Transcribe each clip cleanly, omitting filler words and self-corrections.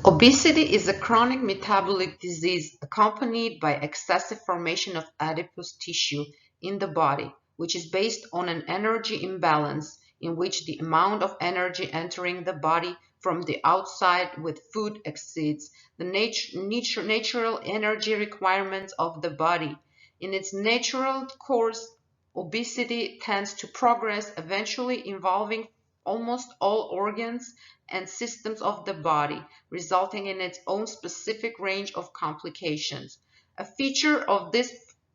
Obesity is a chronic metabolic disease accompanied by excessive formation of adipose tissue in the body, which is based on an energy imbalance in which the amount of energy entering the body from the outside with food exceeds the natural energy requirements of the body. In its natural course, obesity tends to progress, eventually involving almost all organs and systems of the body, resulting in its own specific range of complications. A feature of this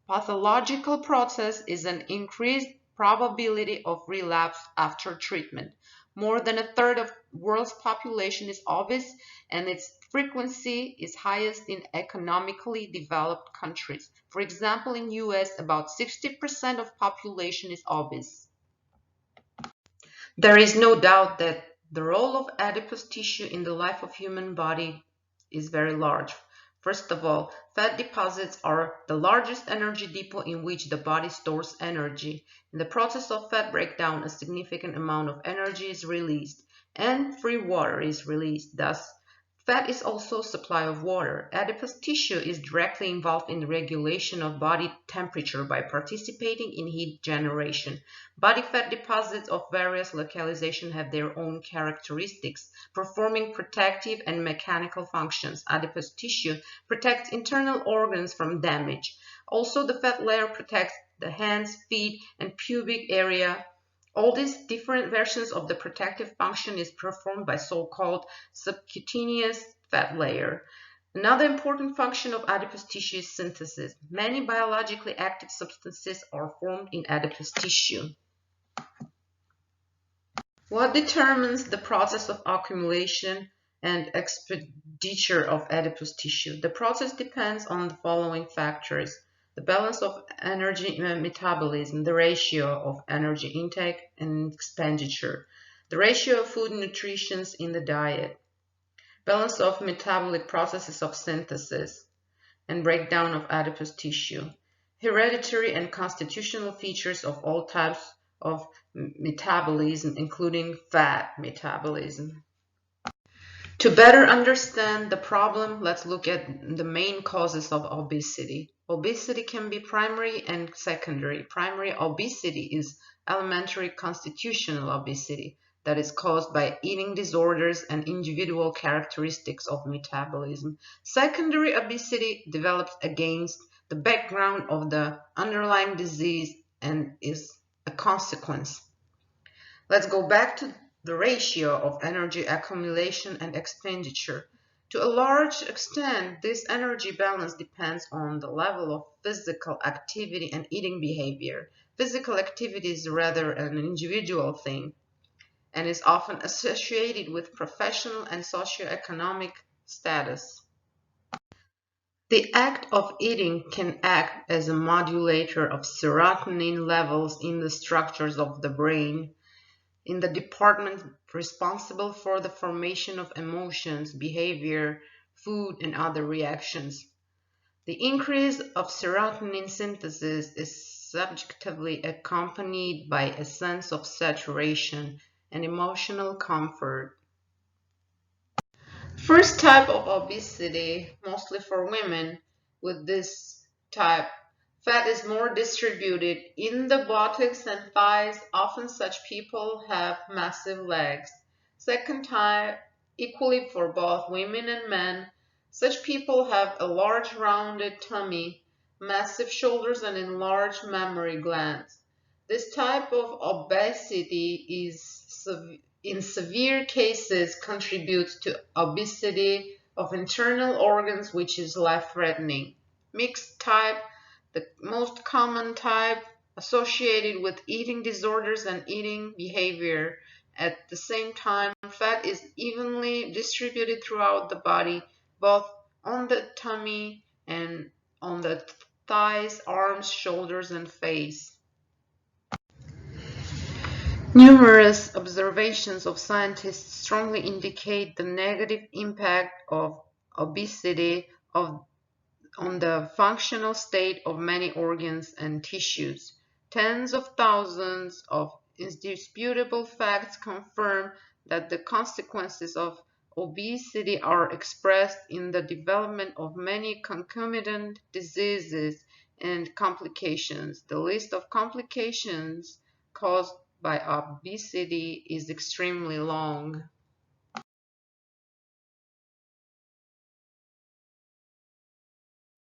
pathological process is an increased probability of relapse after treatment. More than a third of the world's population is obese, and its frequency is highest in economically developed countries. For example, in the US, about 60% of population is obese. There is no doubt that the role of adipose tissue in the life of human body is very large. First of all, fat deposits are the largest energy depot in which the body stores energy. In the process of fat breakdown, a significant amount of energy is released, and free water is released. Thus, fat is also a supply of water. Adipose tissue is directly involved in the regulation of body temperature by participating in heat generation. Body fat deposits of various localizations have their own characteristics, performing protective and mechanical functions. Adipose tissue protects internal organs from damage. Also, the fat layer protects the hands, feet, and pubic area. All these different versions of the protective function is performed by so-called subcutaneous fat layer. Another important function of adipose tissue is synthesis. Many biologically active substances are formed in adipose tissue. What determines the process of accumulation and expenditure of adipose tissue? The process depends on the following factors: the balance of energy metabolism, the ratio of energy intake and expenditure, the ratio of food and nutrition in the diet, balance of metabolic processes of synthesis and breakdown of adipose tissue, hereditary and constitutional features of all types of metabolism, including fat metabolism. To better understand the problem, let's look at the main causes of obesity. Obesity can be primary and secondary. Primary obesity is elementary constitutional obesity that is caused by eating disorders and individual characteristics of metabolism. Secondary obesity develops against the background of the underlying disease and is a consequence. Let's go back to the ratio of energy accumulation and expenditure. To a large extent, this energy balance depends on the level of physical activity and eating behavior. Physical activity is rather an individual thing and is often associated with professional and socioeconomic status. The act of eating can act as a modulator of serotonin levels in the structures of the brain, in the department responsible for the formation of emotions, behavior, food, and other reactions. The increase of serotonin synthesis is subjectively accompanied by a sense of saturation and emotional comfort. First type of obesity, mostly for women, with this type, fat is more distributed in the buttocks and thighs. Often such people have massive legs. Second type, equally for both women and men, such people have a large rounded tummy, massive shoulders, and enlarged mammary glands. This type of obesity is in severe cases contributes to obesity of internal organs, which is life-threatening. Mixed type, the most common type, associated with eating disorders and eating behavior. At the same time, fat is evenly distributed throughout the body, both on the tummy and on the thighs, arms, shoulders, and face. Numerous observations of scientists strongly indicate the negative impact of obesity on the functional state of many organs and tissues. Tens of thousands of indisputable facts confirm that the consequences of obesity are expressed in the development of many concomitant diseases and complications. The list of complications caused by obesity is extremely long.